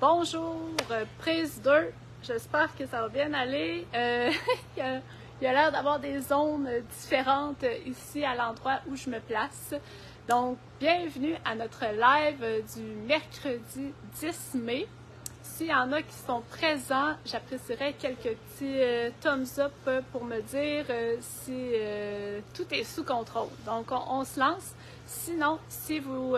Bonjour, prise 2. J'espère que ça va bien aller. Il y a l'air d'avoir des zones différentes ici à l'endroit où je me place. Donc, bienvenue à notre live du mercredi 10 mai. S'il y en a qui sont présents, j'apprécierais quelques petits thumbs up pour me dire si tout est sous contrôle. Donc, on se lance. Sinon, si vous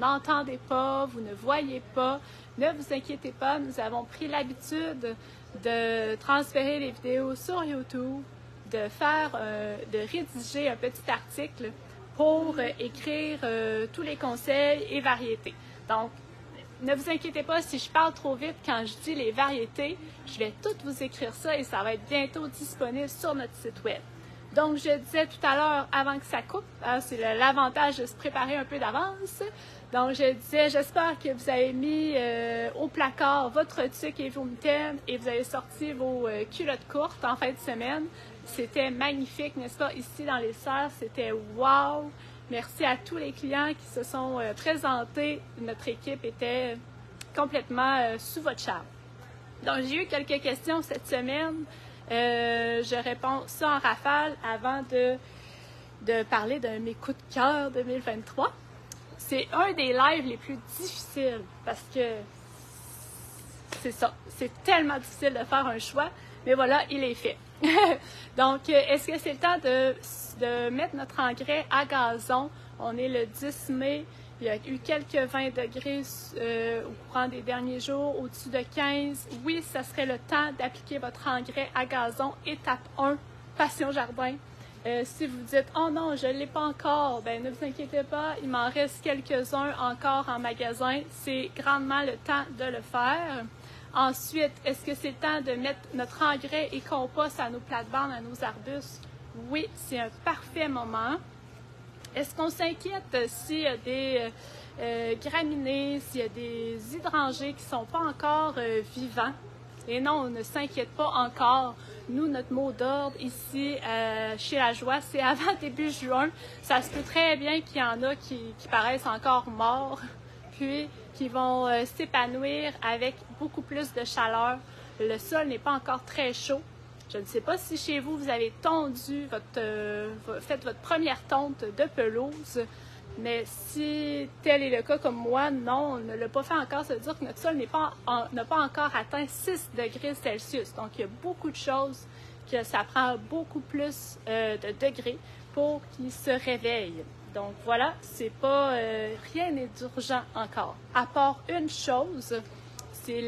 n'entendez pas, vous ne voyez pas, ne vous inquiétez pas, nous avons pris l'habitude de transférer les vidéos sur YouTube, de rédiger un petit article pour écrire tous les conseils et variétés. Donc, ne vous inquiétez pas si je parle trop vite quand je dis les variétés, je vais toutes vous écrire ça et ça va être bientôt disponible sur notre site web. Donc, je disais tout à l'heure, avant que ça coupe, c'est l'avantage de se préparer un peu d'avance. Donc, je disais, j'espère que vous avez mis au placard votre tuque et vos mitaines et vous avez sorti vos culottes courtes en fin de semaine. C'était magnifique, n'est-ce pas? Ici, dans les serres, c'était wow! Merci à tous les clients qui se sont présentés. Notre équipe était complètement sous votre charme. Donc, j'ai eu quelques questions cette semaine. Je réponds ça en rafale avant de parler de mes coups de cœur 2023. C'est un des lives les plus difficiles parce que c'est ça. C'est tellement difficile de faire un choix, mais voilà, il est fait. Donc, est-ce que c'est le temps de mettre notre engrais à gazon? On est le 10 mai. Il y a eu quelques 20 degrés au courant des derniers jours, au-dessus de 15. Oui, ça serait le temps d'appliquer votre engrais à gazon. Étape 1, Passion Jardin. Si vous dites « Oh non, je ne l'ai pas encore », ben ne vous inquiétez pas, il m'en reste quelques-uns encore en magasin. C'est grandement le temps de le faire. Ensuite, est-ce que c'est le temps de mettre notre engrais et compost à nos plates-bandes, à nos arbustes? Oui, c'est un parfait moment. Est-ce qu'on s'inquiète s'il y a des graminées, s'il y a des hydrangées qui ne sont pas encore vivants? Et non, on ne s'inquiète pas encore. Nous, notre mot d'ordre ici chez La Joie, c'est avant début juin. Ça se peut très bien qu'il y en a qui paraissent encore morts, puis qui vont s'épanouir avec beaucoup plus de chaleur. Le sol n'est pas encore très chaud. Je ne sais pas si chez vous, vous avez tondu fait votre première tonte de pelouse, mais si tel est le cas comme moi, non, on ne l'a pas fait encore. Ça veut dire que notre sol n'a pas encore atteint 6 degrés Celsius. Donc, il y a beaucoup de choses que ça prend beaucoup plus de degrés pour qu'il se réveille. Donc, voilà, c'est pas rien n'est urgent encore. À part une chose, c'est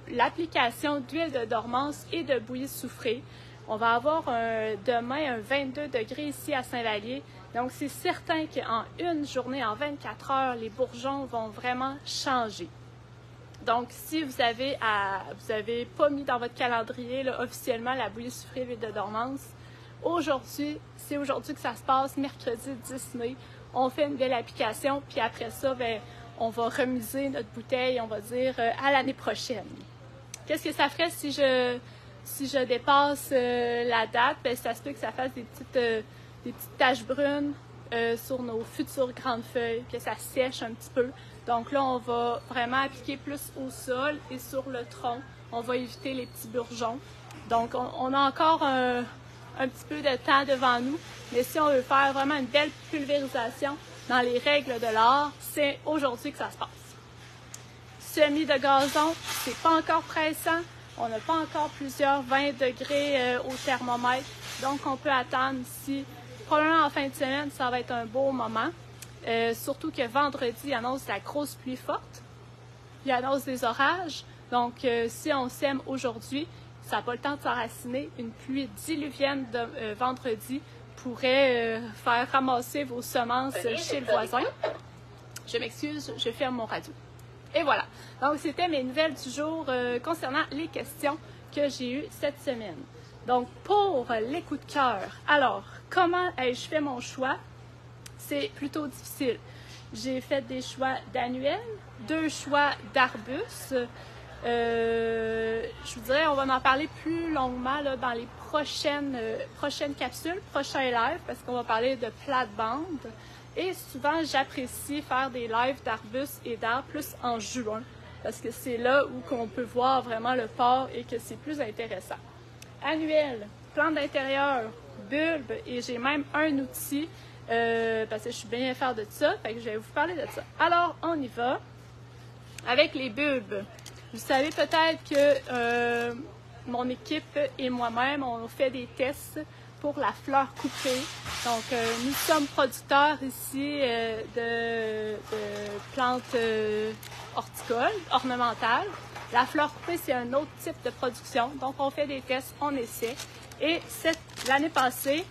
l'application d'huile de dormance et de bouillie soufrée. On va avoir demain un 22 degrés ici à Saint-Vallier. Donc, c'est certain qu'en une journée, en 24 heures, les bourgeons vont vraiment changer. Donc, si vous avez pas mis dans votre calendrier là, officiellement la bouillie soufrée d'huile de dormance, c'est aujourd'hui que ça se passe, mercredi 10 mai. On fait une belle application, puis après ça, on va remiser notre bouteille, on va dire, à l'année prochaine. Qu'est-ce que ça ferait si je dépasse la date? Bien, ça se peut que ça fasse des petites taches brunes sur nos futures grandes feuilles, que ça sèche un petit peu. Donc là, on va vraiment appliquer plus au sol et sur le tronc. On va éviter les petits bourgeons. Donc, on a encore un petit peu de temps devant nous, mais si on veut faire vraiment une belle pulvérisation dans les règles de l'art, c'est aujourd'hui que ça se passe. Semis de gazon, c'est pas encore pressant. On n'a pas encore plusieurs 20 degrés au thermomètre. Donc, on peut attendre ici. Probablement en fin de semaine, ça va être un beau moment. Surtout que vendredi, il annonce la grosse pluie forte. Il annonce des orages. Donc, si on sème aujourd'hui, ça n'a pas le temps de s'enraciner. Une pluie diluvienne de vendredi pourrait faire ramasser vos semences chez le voisin. Je m'excuse, je ferme mon radio. Et voilà. Donc, c'était mes nouvelles du jour concernant les questions que j'ai eues cette semaine. Donc, pour les coups de cœur, alors, comment ai-je fait mon choix? C'est plutôt difficile. J'ai fait des choix d'annuels, 2 choix d'arbustes. Je vous dirais, on va en parler plus longuement là, dans les prochaines capsules, prochains lives, parce qu'on va parler de plate-bande. Et souvent, j'apprécie faire des lives d'arbustes et d'arbres plus en juin. parce que c'est là où qu'on peut voir vraiment le port et que c'est plus intéressant. Annuel, plante d'intérieur, bulbe, et j'ai même un outil parce que je suis bien fière de ça, fait que je vais vous parler de ça. Alors, on y va avec les bulbes. Vous savez peut-être que mon équipe et moi-même, on fait des tests pour la fleur coupée. Donc, nous sommes producteurs ici de plantes horticoles, ornementales. La fleur coupée, c'est un autre type de production. Donc, on fait des tests, on essaie. Et l'année passée,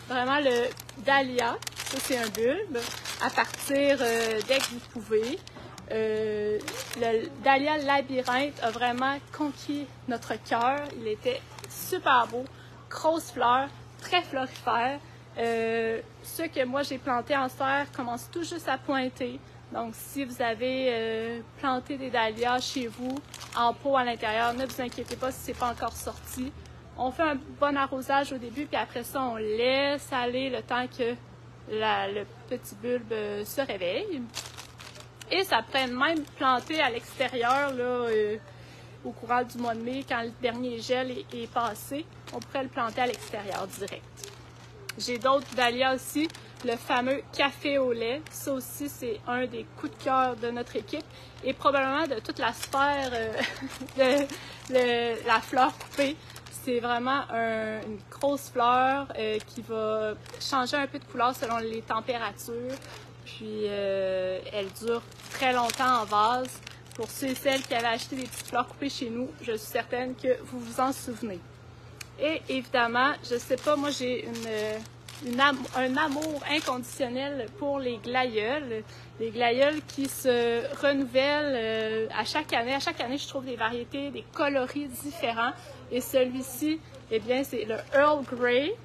vraiment le dahlia, ça c'est un bulbe, à partir dès que vous pouvez. Le dahlia labyrinthe a vraiment conquis notre cœur. Il était super beau, grosse fleur, très florifère. Ceux que moi j'ai plantés en serre commencent tout juste à pointer. Donc si vous avez planté des dahlias chez vous, en pot à l'intérieur, ne vous inquiétez pas si c'est pas encore sorti. On fait un bon arrosage au début, puis après ça, on laisse aller le temps que le petit bulbe se réveille. Et ça pourrait même planter à l'extérieur là, au courant du mois de mai, quand le dernier gel est passé. On pourrait le planter à l'extérieur direct. J'ai d'autres dahlias aussi, le fameux café au lait. Ça aussi, c'est un des coups de cœur de notre équipe et probablement de toute la sphère de la fleur coupée. C'est vraiment une grosse fleur qui va changer un peu de couleur selon les températures. Puis, elle dure très longtemps en vase. Pour ceux et celles qui avaient acheté des petites fleurs coupées chez nous, je suis certaine que vous vous en souvenez. Et évidemment, je sais pas, moi j'ai un amour inconditionnel pour les glaïeuls. Les glaïeuls qui se renouvellent à chaque année. À chaque année, je trouve des variétés, des coloris différents. Et celui-ci, eh bien, c'est le Earl Grey,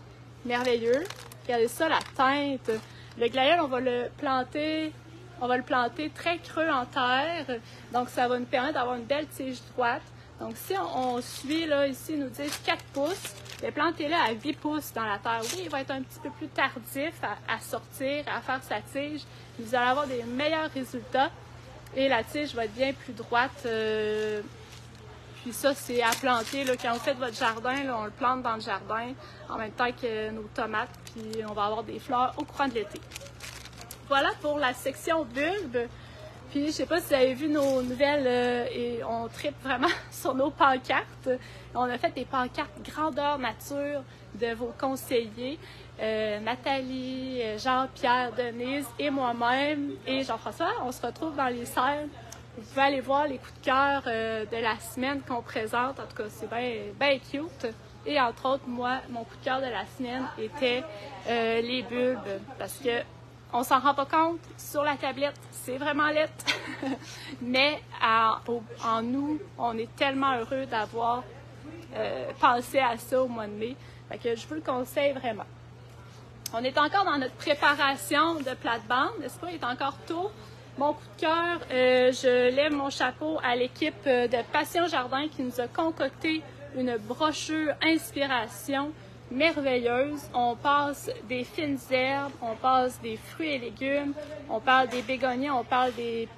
merveilleux. Regardez ça, la teinte. Le glaïeul, on va le planter très creux en terre. Donc, ça va nous permettre d'avoir une belle tige droite. Donc, si on suit, là, ici, ils nous disent 4 pouces, bien, plantez-le à 8 pouces dans la terre. Oui, il va être un petit peu plus tardif à sortir, à faire sa tige. Vous allez avoir des meilleurs résultats et la tige va être bien plus droite. Puis ça, c'est à planter. Là, quand vous faites votre jardin, là, on le plante dans le jardin en même temps que nos tomates. Puis on va avoir des fleurs au courant de l'été. Voilà pour la section bulbe. Puis, je sais pas si vous avez vu nos nouvelles et on tripe vraiment sur nos pancartes. On a fait des pancartes grandeur nature de vos conseillers, Nathalie, Jean-Pierre, Denise et moi-même et Jean-François. On se retrouve dans les serres. Vous pouvez aller voir les coups de cœur de la semaine qu'on présente. En tout cas, c'est bien cute. Et entre autres, moi, mon coup de cœur de la semaine était les bulbes parce que on s'en rend pas compte sur la tablette, c'est vraiment laid. Mais en nous, on est tellement heureux d'avoir pensé à ça au mois de mai. Fait que je vous le conseille vraiment. On est encore dans notre préparation de plate-bande, n'est-ce pas? Il est encore tôt. Mon coup de cœur, je lève mon chapeau à l'équipe de Passion Jardin qui nous a concocté une brochure inspiration merveilleuse. On passe des fines herbes, on passe des fruits et légumes, on parle des bégonias, on parle des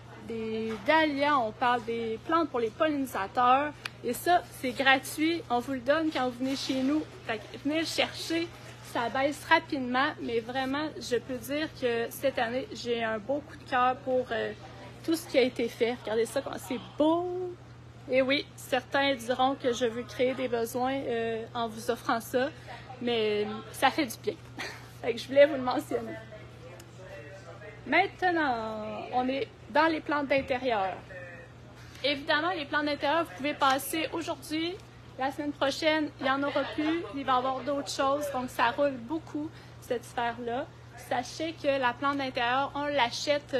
dahlias, on parle des plantes pour les pollinisateurs. Et ça, c'est gratuit. On vous le donne quand vous venez chez nous. Fait que venez le chercher. Ça baisse rapidement, mais vraiment, je peux dire que cette année, j'ai un beau coup de cœur pour tout ce qui a été fait. Regardez ça, c'est beau! Et oui, certains diront que je veux créer des besoins en vous offrant ça, mais ça fait du bien. Fait que je voulais vous le mentionner. Maintenant, on est dans les plantes d'intérieur. Évidemment, les plantes d'intérieur, vous pouvez passer aujourd'hui. La semaine prochaine, il n'y en aura plus. Il va y avoir d'autres choses. Donc, ça roule beaucoup, cette sphère-là. Sachez que la plante d'intérieur, on l'achète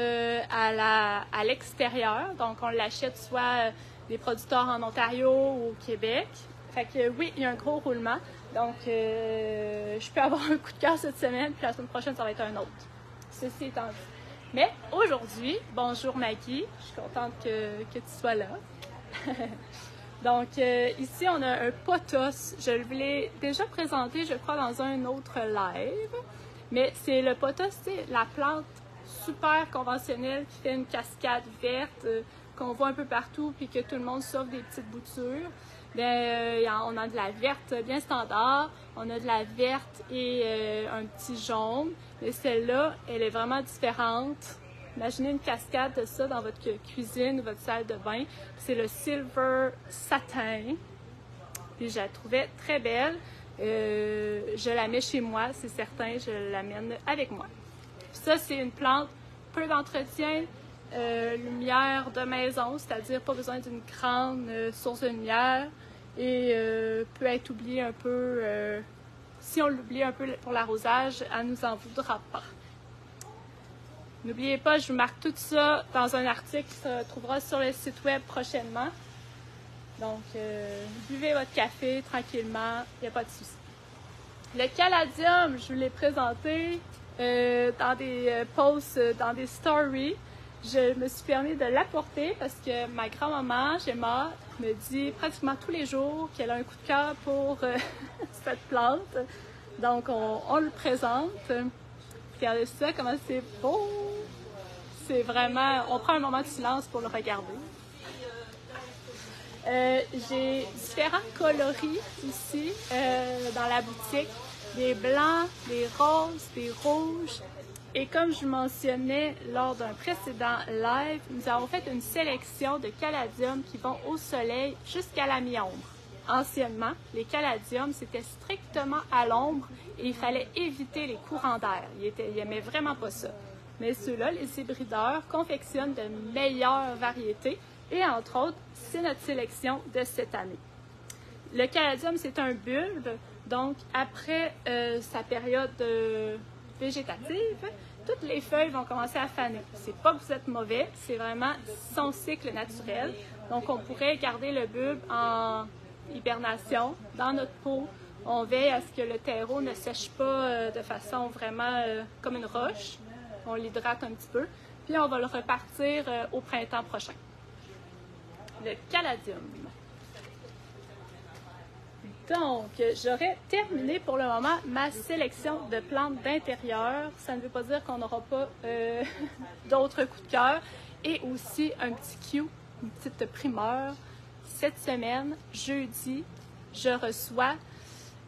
à l'extérieur. Donc, on l'achète soit des producteurs en Ontario ou au Québec. Fait que oui, il y a un gros roulement. Donc, je peux avoir un coup de cœur cette semaine, puis la semaine prochaine, ça va être un autre. Ceci étant dit. Mais aujourd'hui, bonjour Maggie, je suis contente que tu sois là. Donc, ici, on a un pothos. Je l'ai déjà présenté, je crois, dans un autre live. Mais c'est le pothos, c'est la plante super conventionnelle qui fait une cascade verte. qu'on voit un peu partout puis que tout le monde s'offre des petites boutures. Bien, on a de la verte bien standard, on a de la verte et un petit jaune. Mais celle-là, elle est vraiment différente. Imaginez une cascade de ça dans votre cuisine ou votre salle de bain. C'est le Silver Satin. Puis je la trouvais très belle. Je la mets chez moi, c'est certain, je l'amène avec moi. Puis ça, c'est une plante, peu d'entretien, lumière de maison, c'est-à-dire pas besoin d'une grande source de lumière et peut être oubliée un peu. Si on l'oublie un peu pour l'arrosage, elle nous en voudra pas. N'oubliez pas, je vous marque tout ça dans un article qui se trouvera sur le site web prochainement. Donc, buvez votre café tranquillement, il n'y a pas de souci. Le caladium, je vous l'ai présenté dans des posts, dans des stories. Je me suis permis de l'apporter parce que ma grand-maman, Gemma, me dit pratiquement tous les jours qu'elle a un coup de cœur pour cette plante. Donc, on le présente. Regardez ça, comment c'est beau! C'est vraiment... On prend un moment de silence pour le regarder. J'ai différents coloris ici dans la boutique. Des blancs, des roses, des rouges. Et comme je mentionnais lors d'un précédent live, nous avons fait une sélection de caladiums qui vont au soleil jusqu'à la mi-ombre. Anciennement, les caladiums, c'était strictement à l'ombre et il fallait éviter les courants d'air. Ils n'aimaient vraiment pas ça. Mais ceux-là, les hybrideurs, confectionnent de meilleures variétés et entre autres, c'est notre sélection de cette année. Le caladium, c'est un bulbe, donc après sa période végétative, toutes les feuilles vont commencer à faner. C'est pas que vous êtes mauvais, c'est vraiment son cycle naturel. Donc on pourrait garder le bulbe en hibernation dans notre pot. On veille à ce que le terreau ne sèche pas de façon vraiment comme une roche. On l'hydrate un petit peu. Puis on va le repartir au printemps prochain. Le caladium. Donc, j'aurais terminé pour le moment ma sélection de plantes d'intérieur. Ça ne veut pas dire qu'on n'aura pas d'autres coups de cœur. Et aussi un petit cue, une petite primeur. Cette semaine, jeudi, je reçois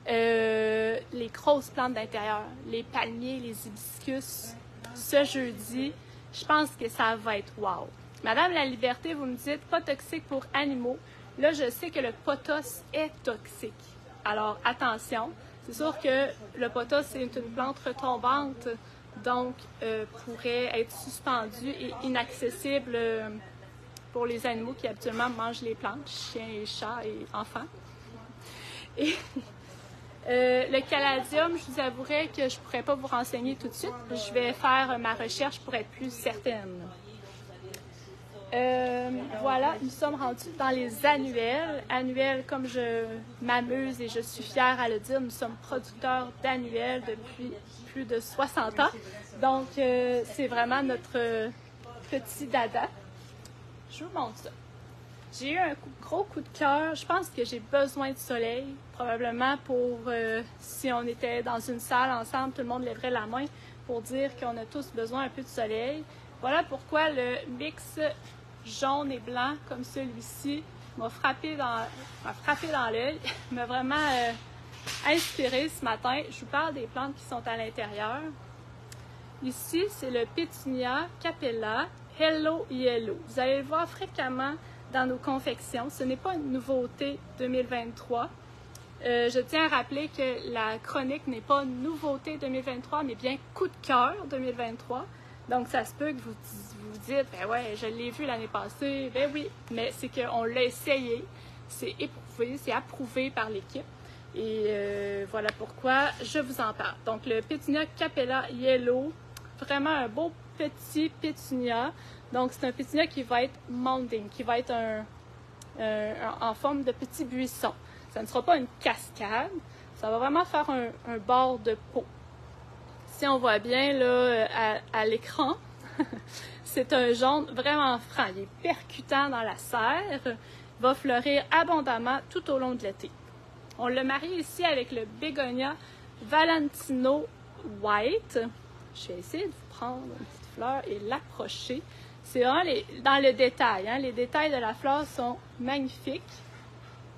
les grosses plantes d'intérieur, les palmiers, les hibiscus. Ce jeudi, je pense que ça va être wow. Madame la Liberté, vous me dites, pas toxique pour animaux. Là, je sais que le pothos est toxique. Alors, attention. C'est sûr que le pothos, c'est une plante retombante, donc pourrait être suspendue et inaccessible pour les animaux qui habituellement mangent les plantes, chiens et chats et enfants. Et le caladium, je vous avouerai que je ne pourrais pas vous renseigner tout de suite. Je vais faire ma recherche pour être plus certaine. Voilà, nous sommes rendus dans les annuels. Annuels, comme je m'amuse et je suis fière à le dire, nous sommes producteurs d'annuels depuis plus de 60 ans. Donc, c'est vraiment notre petit dada. Je vous montre ça. J'ai eu un gros coup de cœur. Je pense que j'ai besoin de soleil, probablement pour, si on était dans une salle ensemble, tout le monde lèverait la main pour dire qu'on a tous besoin un peu de soleil. Voilà pourquoi le mix jaune et blanc, comme celui-ci, m'a frappé dans l'œil, m'a vraiment inspiré ce matin. Je vous parle des plantes qui sont à l'intérieur. Ici, c'est le Pétunia Capella Hello Yellow. Vous allez le voir fréquemment dans nos confections. Ce n'est pas une nouveauté 2023. Je tiens à rappeler que la chronique n'est pas nouveauté 2023, mais bien coup de cœur 2023. Donc, ça se peut que vous dites, ben ouais, je l'ai vu l'année passée. Ben oui, mais c'est qu'on l'a essayé, c'est éprouvé, c'est approuvé par l'équipe. Et voilà pourquoi je vous en parle. Donc, le Pétunia Capella Yellow, vraiment un beau petit pétunia. Donc, c'est un pétunia qui va être mounding, qui va être en forme de petit buisson. Ça ne sera pas une cascade, ça va vraiment faire un bord de pot. Si on voit bien là à l'écran, c'est un jaune vraiment franc. Il est percutant dans la serre, va fleurir abondamment tout au long de l'été. On le marie ici avec le Bégonia Valentino White. Je vais essayer de vous prendre une petite fleur et l'approcher. C'est vraiment dans le détail. Hein? Les détails de la fleur sont magnifiques.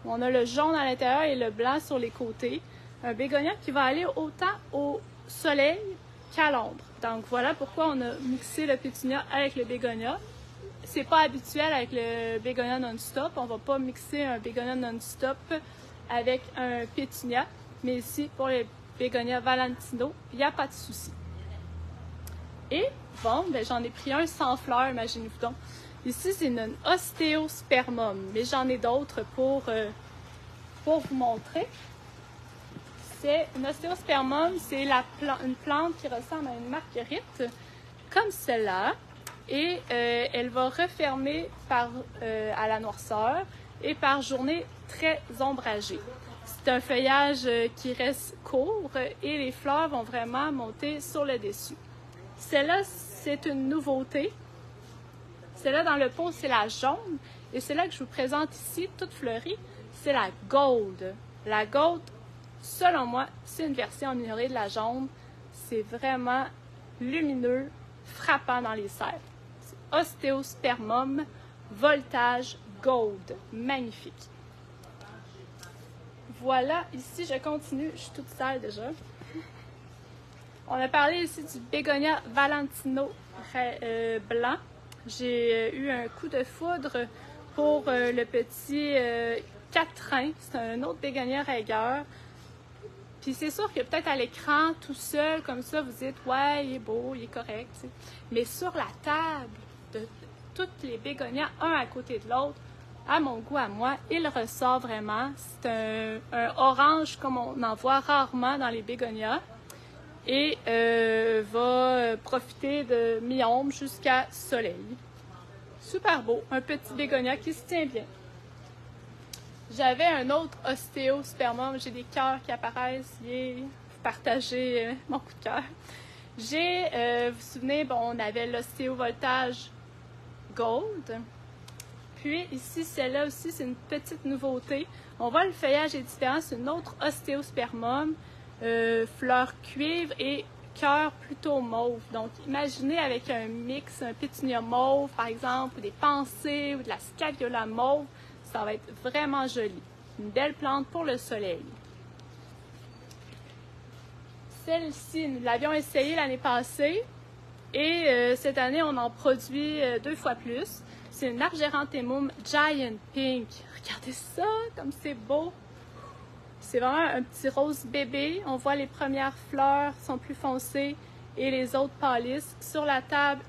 On a le jaune à l'intérieur et le blanc sur les côtés. Un bégonia qui va aller autant au soleil qu'à l'ombre. Donc voilà pourquoi on a mixé le pétunia avec le bégonia. C'est pas habituel avec le bégonia non-stop. On va pas mixer un bégonia non-stop avec un pétunia. Mais ici, pour le bégonia Valentino, il n'y a pas de souci. Et bon, ben, j'en ai pris un sans fleurs, imaginez-vous donc. Ici, c'est une ostéospermum, mais j'en ai d'autres pour vous montrer. C'est une ostéospermum, c'est une plante qui ressemble à une marguerite, comme celle-là, et elle va refermer à la noirceur et par journée très ombragée. C'est un feuillage qui reste court et les fleurs vont vraiment monter sur le dessus. Celle-là, c'est une nouveauté. Celle-là, dans le pot, c'est la jaune. Et celle-là que je vous présente ici, toute fleurie, c'est la gold. La gold, selon moi, c'est une version améliorée de la jaune. C'est vraiment lumineux, frappant dans les serres. Ostéospermum, voltage gold. Magnifique. Voilà, ici, je continue. Je suis toute sale déjà. On a parlé ici du bégonia Valentino blanc. J'ai eu un coup de foudre pour le petit quatrain. C'est un autre bégonia rigueur. Puis c'est sûr que peut-être à l'écran, tout seul, comme ça, vous dites « Ouais, il est beau, il est correct. » Mais sur la table de toutes les bégonias, un à côté de l'autre, à mon goût, à moi, il ressort vraiment. C'est un orange comme on en voit rarement dans les bégonias. Et va profiter de mi-ombre jusqu'à soleil. Super beau, un petit bégonia qui se tient bien. J'avais un autre ostéospermum, j'ai des cœurs qui apparaissent, partagez mon coup de cœur. Vous vous souvenez, bon, on avait l'ostéovoltage gold. Puis ici, celle-là aussi, c'est une petite nouveauté. On voit le feuillage est différent, c'est une autre ostéospermum. Fleurs cuivre et cœur plutôt mauve. Donc, imaginez avec un mix, un pétunia mauve, par exemple, ou des pensées, ou de la scabiola mauve, ça va être vraiment joli. Une belle plante pour le soleil. Celle-ci, nous l'avions essayée l'année passée, et cette année, on en produit 2 fois plus. C'est une Argeranthemum Giant Pink. Regardez ça, comme c'est beau! C'est vraiment un petit rose bébé. On voit les premières fleurs sont plus foncées et les autres pâlissent. Sur la table,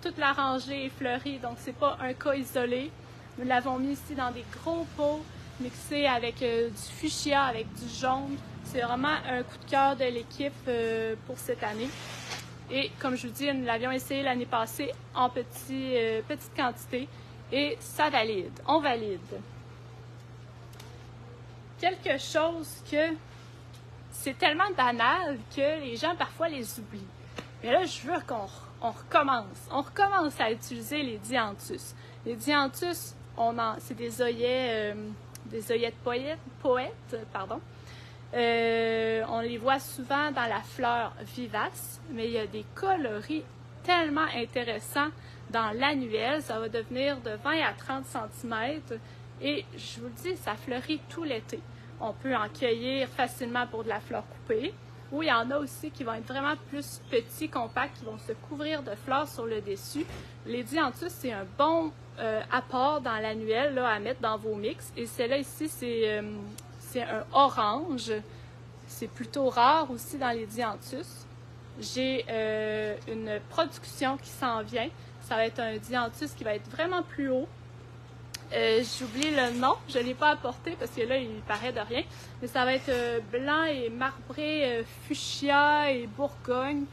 toute la rangée est fleurie, donc c'est pas un cas isolé. Nous l'avons mis ici dans des gros pots mixés avec du fuchsia, avec du jaune. C'est vraiment un coup de cœur de l'équipe pour cette année. Et comme je vous dis, nous l'avions essayé l'année passée en petite quantité et ça valide. On valide. Quelque chose que c'est tellement banal que les gens parfois les oublient. Mais là, je veux qu'on recommence. On recommence à utiliser les dianthus. Les dianthus, c'est des œillets de poète, pardon. On les voit souvent dans la fleur vivace, mais il y a des coloris tellement intéressants dans l'annuel. Ça va devenir de 20 à 30 cm. Et je vous le dis, ça fleurit tout l'été. On peut en cueillir facilement pour de la fleur coupée. Ou il y en a aussi qui vont être vraiment plus petits, compacts, qui vont se couvrir de fleurs sur le dessus. Les dianthus, c'est un bon apport dans l'annuel là, à mettre dans vos mix. Et celle-là ici, c'est un orange. C'est plutôt rare aussi dans les dianthus. J'ai une production qui s'en vient. Ça va être un dianthus qui va être vraiment plus haut. J'oublie le nom, je ne l'ai pas apporté parce que là, il paraît de rien. Mais ça va être blanc et marbré, fuchsia et bourgogne.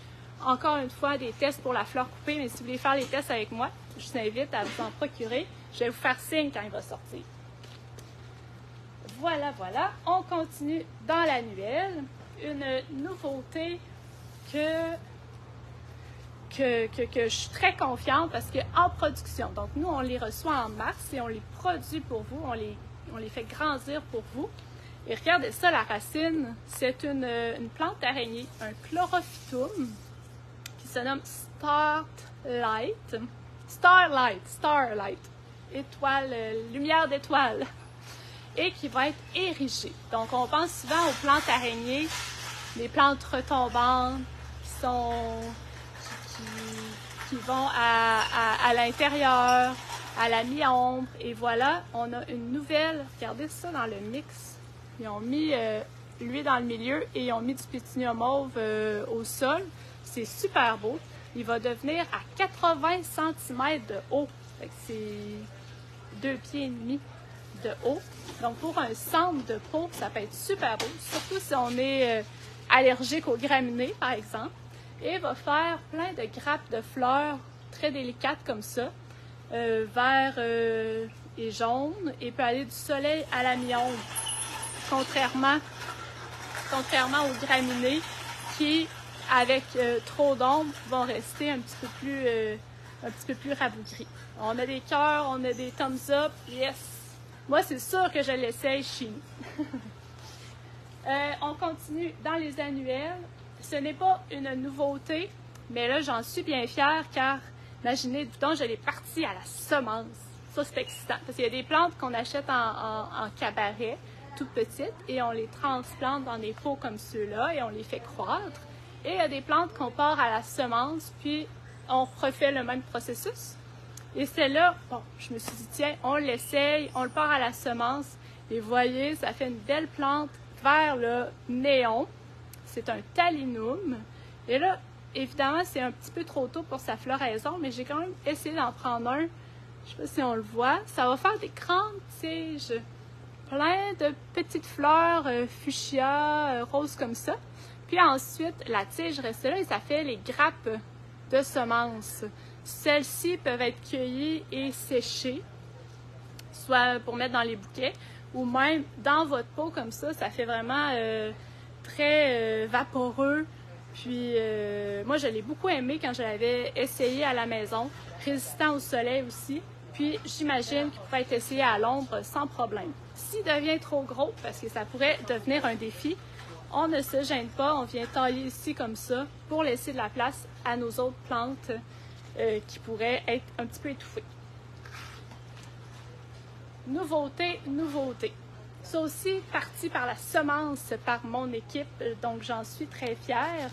Encore une fois, des tests pour la fleur coupée. Mais si vous voulez faire les tests avec moi, je vous invite à vous en procurer. Je vais vous faire signe quand il va sortir. Voilà, voilà. On continue dans l'annuel. Une nouveauté que je suis très confiante parce qu'en production, donc nous, on les reçoit en mars et on les produit pour vous, on les fait grandir pour vous. Et regardez ça, la racine, c'est une plante araignée, un chlorophytum qui se nomme Starlight. Starlight, étoile, lumière d'étoile, et qui va être érigé. Donc, on pense souvent aux plantes araignées, les plantes retombantes qui vont à l'intérieur, à la mi-ombre. Et voilà, on a une nouvelle, regardez ça dans le mix. Ils ont mis lui dans le milieu et ils ont mis du pétunia mauve au sol. C'est super beau. Il va devenir à 80 cm de haut. C'est 2,5 pieds de haut. Donc, pour un centre de pot, ça peut être super beau, surtout si on est allergique aux graminées, par exemple. Et il va faire plein de grappes de fleurs très délicates comme ça, vert et jaune, et peut aller du soleil à la mi-ombre, contrairement aux graminées qui, avec trop d'ombre, vont rester un petit peu plus rabougris. On a des cœurs, on a des thumbs up, yes! Moi, c'est sûr que je l'essaye chez nous. On continue dans les annuels. Ce n'est pas une nouveauté, mais là, j'en suis bien fière car, imaginez, donc, je l'ai partie à la semence. Ça, c'est excitant. Parce qu'il y a des plantes qu'on achète en cabaret, toutes petites, et on les transplante dans des pots comme ceux-là et on les fait croître. Et il y a des plantes qu'on part à la semence, puis on refait le même processus. Et celle-là, bon, je me suis dit, tiens, on l'essaye, on le part à la semence. Et voyez, ça fait une belle plante vert le néon. C'est un talinum. Et là, évidemment, c'est un petit peu trop tôt pour sa floraison, mais j'ai quand même essayé d'en prendre un. Je ne sais pas si on le voit. Ça va faire des grandes tiges, plein de petites fleurs fuchsia, roses comme ça. Puis ensuite, la tige reste là et ça fait les grappes de semences. Celles-ci peuvent être cueillies et séchées, soit pour mettre dans les bouquets, ou même dans votre pot comme ça fait vraiment très vaporeux. Puis moi, je l'ai beaucoup aimé quand je l'avais essayé à la maison, résistant au soleil aussi. Puis j'imagine qu'il pourrait être essayé à l'ombre sans problème. S'il devient trop gros, parce que ça pourrait devenir un défi, on ne se gêne pas, on vient tailler ici comme ça pour laisser de la place à nos autres plantes qui pourraient être un petit peu étouffées. Nouveauté. Ça aussi, parti par la semence, par mon équipe, donc j'en suis très fière.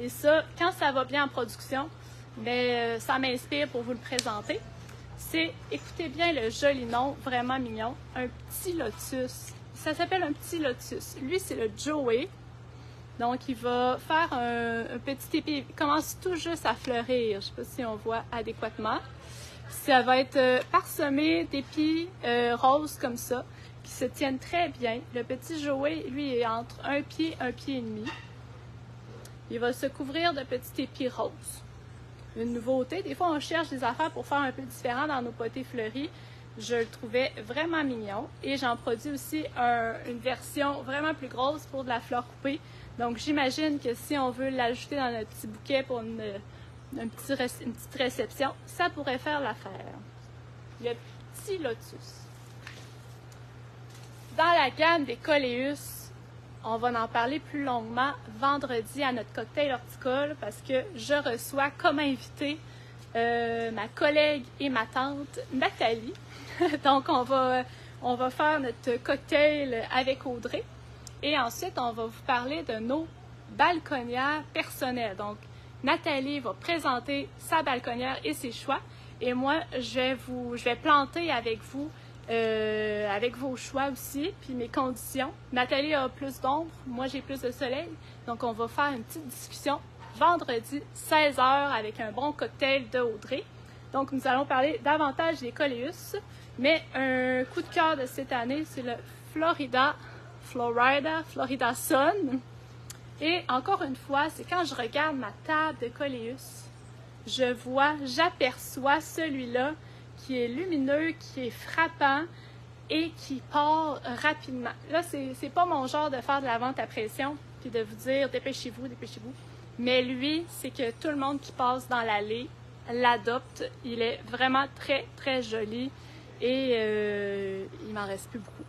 Et ça, quand ça va bien en production, mais ça m'inspire pour vous le présenter. C'est, écoutez bien le joli nom, vraiment mignon, un petit lotus. Ça s'appelle un petit lotus. Lui, c'est le Joey. Donc, il va faire un petit épi. Il commence tout juste à fleurir. Je ne sais pas si on voit adéquatement. Ça va être parsemé d'épis roses comme ça, qui se tiennent très bien. Le petit Joey, lui, est entre 1 pied et demi. Il va se couvrir de petits épis roses. Une nouveauté, des fois, on cherche des affaires pour faire un peu différent dans nos potées fleuries. Je le trouvais vraiment mignon. Et j'en produis aussi une version vraiment plus grosse pour de la fleur coupée. Donc, j'imagine que si on veut l'ajouter dans notre petit bouquet pour une petite réception, ça pourrait faire l'affaire. Le petit lotus. Dans la gamme des coléus, on va en parler plus longuement vendredi à notre cocktail horticole parce que je reçois comme invitée ma collègue et ma tante Nathalie. Donc, on va faire notre cocktail avec Audrey. Et ensuite, on va vous parler de nos balconnières personnelles. Donc, Nathalie va présenter sa balconnière et ses choix. Et moi, je vais planter avec vous, avec vos choix aussi, puis mes conditions. Nathalie a plus d'ombre, moi j'ai plus de soleil. Donc, on va faire une petite discussion vendredi, 16h, avec un bon cocktail de Audrey. Donc, nous allons parler davantage des coléus. Mais un coup de cœur de cette année, c'est le Florida Sun. Et encore une fois, c'est quand je regarde ma table de coléus, j'aperçois celui-là qui est lumineux, qui est frappant et qui part rapidement. Là, c'est pas mon genre de faire de la vente à pression puis de vous dire dépêchez-vous. Mais lui, c'est que tout le monde qui passe dans l'allée l'adopte. Il est vraiment très, très joli et il m'en reste plus beaucoup.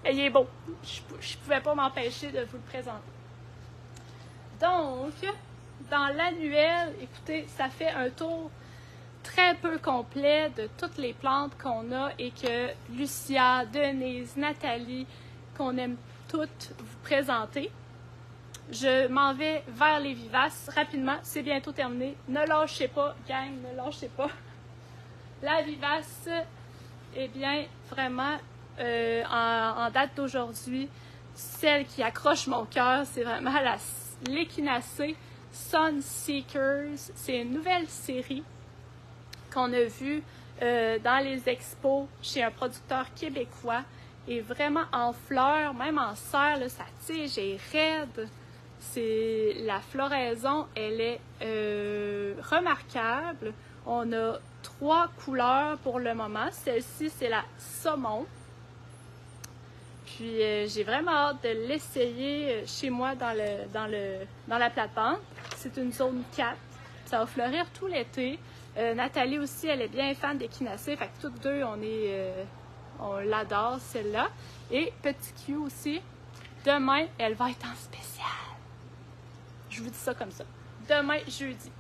Et il est beau. Je ne pouvais pas m'empêcher de vous le présenter. Donc, dans l'annuel, écoutez, ça fait un tour très peu complet de toutes les plantes qu'on a et que Lucia, Denise, Nathalie, qu'on aime toutes vous présenter. Je m'en vais vers les vivaces rapidement, c'est bientôt terminé. Ne lâchez pas, gang, ne lâchez pas. La vivace, eh bien, vraiment, en date d'aujourd'hui, celle qui accroche mon cœur, c'est vraiment l'Échinacée Sunseekers. C'est une nouvelle série qu'on a vue dans les expos chez un producteur québécois. Et vraiment en fleurs, même en serre, là, sa tige est raide. La floraison, elle est remarquable. On a 3 couleurs pour le moment. Celle-ci, c'est la saumon. Puis j'ai vraiment hâte de l'essayer chez moi dans la plate-bande. C'est une zone 4. Ça va fleurir tout l'été. Nathalie aussi, elle est bien fan d'Échinacée. Fait que toutes deux, on l'adore, celle-là. Et petit Q aussi. Demain, elle va être en spécial. Je vous dis ça comme ça. Demain, jeudi.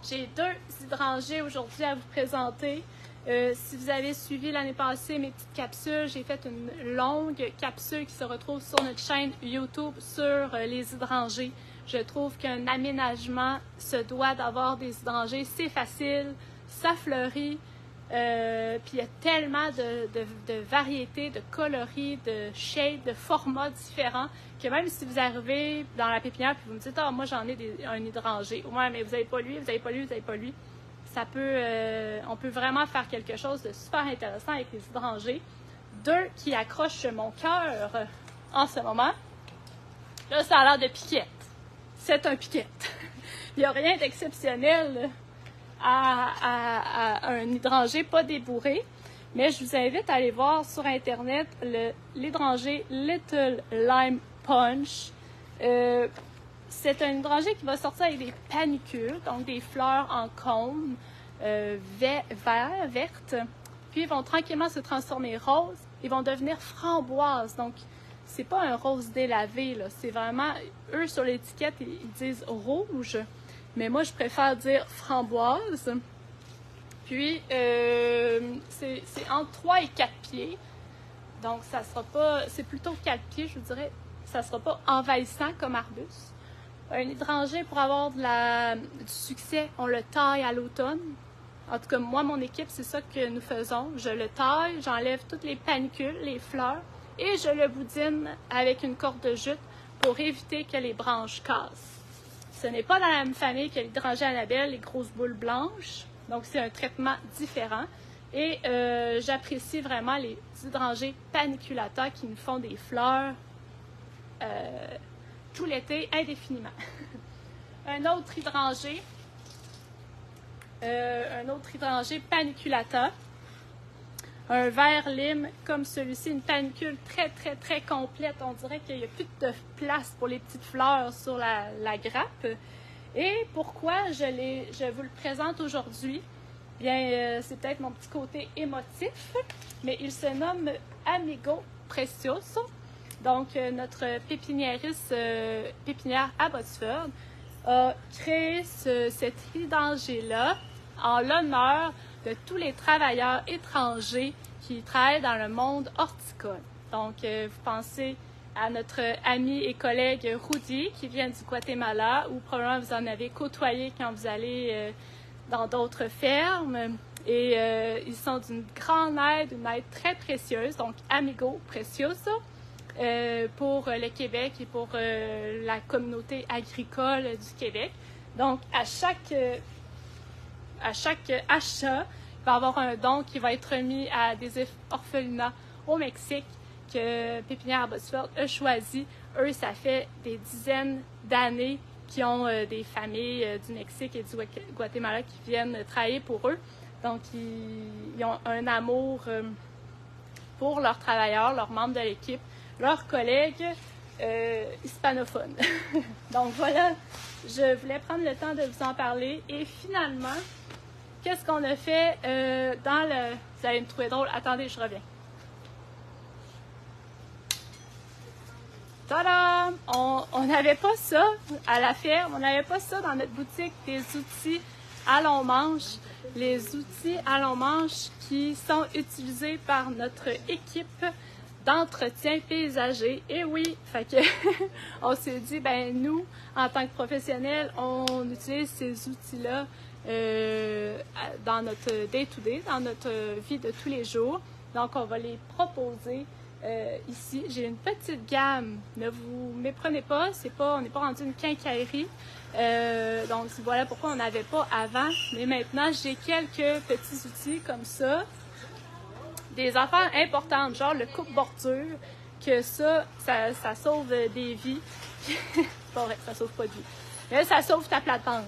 J'ai 2 hydrangées aujourd'hui à vous présenter. Si vous avez suivi l'année passée mes petites capsules, j'ai fait une longue capsule qui se retrouve sur notre chaîne YouTube sur les hydrangées. Je trouve qu'un aménagement se doit d'avoir des hydrangées. C'est facile, ça fleurit. Puis il y a tellement de variétés, de coloris, de shades, de formats différents que même si vous arrivez dans la pépinière et vous me dites « Ah, moi j'en ai un hydrangé. » Ouais, mais vous n'avez pas lui, vous n'avez pas lui, vous n'avez pas lui. Ça peut, on peut vraiment faire quelque chose de super intéressant avec les hydrangées. 2 qui accrochent mon cœur en ce moment. Là, ça a l'air de piquette. C'est un piquette. Il n'y a rien d'exceptionnel à un hydrangé pas débourré, mais je vous invite à aller voir sur Internet l'hydrangé Little Lime Punch. C'est un hydrangé qui va sortir avec des panicules, donc des fleurs en cône vertes, puis ils vont tranquillement se transformer rose, ils vont devenir framboises, donc c'est pas un rose délavé, là, c'est vraiment, eux sur l'étiquette, ils disent rouge. Mais moi, je préfère dire framboise. Puis, c'est entre 3 et 4 pieds. Donc, ça sera pas... C'est plutôt 4 pieds, je vous dirais. Ça sera pas envahissant comme arbuste. Un hydrangé, pour avoir du succès, on le taille à l'automne. En tout cas, moi, mon équipe, c'est ça que nous faisons. Je le taille, j'enlève toutes les panicules, les fleurs, et je le boudine avec une corde de jute pour éviter que les branches cassent. Ce n'est pas dans la même famille que l'hydrangée Annabelle, les grosses boules blanches. Donc, c'est un traitement différent. Et j'apprécie vraiment les hydrangées paniculata qui nous font des fleurs tout l'été indéfiniment. un autre hydrangé paniculata. Un vert lime comme celui-ci, une panicule très, très, très complète. On dirait qu'il n'y a plus de place pour les petites fleurs sur la grappe. Et pourquoi je vous le présente aujourd'hui? Bien, c'est peut-être mon petit côté émotif, mais il se nomme Amigo Precioso. Donc, notre pépiniériste, pépinière à Botsford, a créé cet hydrangé-là en l'honneur de tous les travailleurs étrangers qui travaillent dans le monde horticole. Donc, vous pensez à notre ami et collègue Rudy qui vient du Guatemala, ou probablement vous en avez côtoyé quand vous allez dans d'autres fermes. Et ils sont d'une grande aide, une aide très précieuse. Donc, Amigo Precioso pour le Québec et pour la communauté agricole du Québec. Donc, à chaque achat, il va y avoir un don qui va être remis à des orphelinats au Mexique que Pépinière à Botsford a choisi. Eux, ça fait des dizaines d'années qu'ils ont des familles du Mexique et du Guatemala qui viennent travailler pour eux. Donc, ils ont un amour pour leurs travailleurs, leurs membres de l'équipe, leurs collègues hispanophones. Donc, voilà, je voulais prendre le temps de vous en parler. Et finalement, qu'est-ce qu'on a fait dans le... Vous allez me trouver drôle. Attendez, je reviens. Tadam! On n'avait pas ça à la ferme. On n'avait pas ça dans notre boutique, des outils à long manche, les outils à long manche qui sont utilisés par notre équipe d'entretien paysager. Et oui, fait que on s'est dit, ben nous, en tant que professionnels, on utilise ces outils-là dans notre day-to-day, dans notre vie de tous les jours. Donc, on va les proposer ici. J'ai une petite gamme. Ne vous méprenez pas, on n'est pas rendu une quincaillerie. Donc, voilà pourquoi on n'avait pas avant. Mais maintenant, j'ai quelques petits outils comme ça. Des affaires importantes, genre le coupe-bordure, que ça sauve des vies. C'est pas vrai, ça sauve pas de vie. Mais ça sauve ta plate-bande.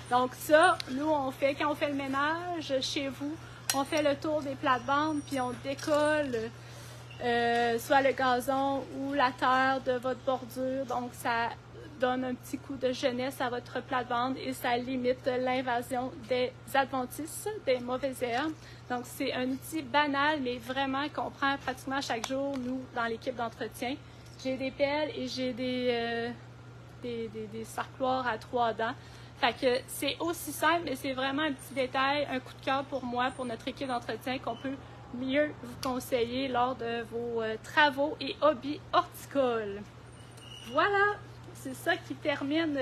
Donc ça, nous, quand on fait le ménage chez vous, on fait le tour des plates-bandes, puis on décolle soit le gazon ou la terre de votre bordure. Donc ça donne un petit coup de jeunesse à votre plate-bande et ça limite l'invasion des adventices, des mauvaises herbes. Donc c'est un outil banal, mais vraiment qu'on prend pratiquement chaque jour, nous, dans l'équipe d'entretien. J'ai des pelles et j'ai des sarcloirs à 3 dents. Fait que c'est aussi simple, mais c'est vraiment un petit détail, un coup de cœur pour moi, pour notre équipe d'entretien, qu'on peut mieux vous conseiller lors de vos travaux et hobbies horticoles. Voilà, c'est ça qui termine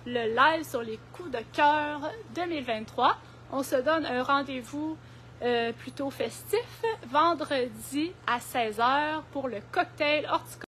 le live sur les coups de cœur 2023. On se donne un rendez-vous plutôt festif, vendredi à 16h pour le cocktail horticole.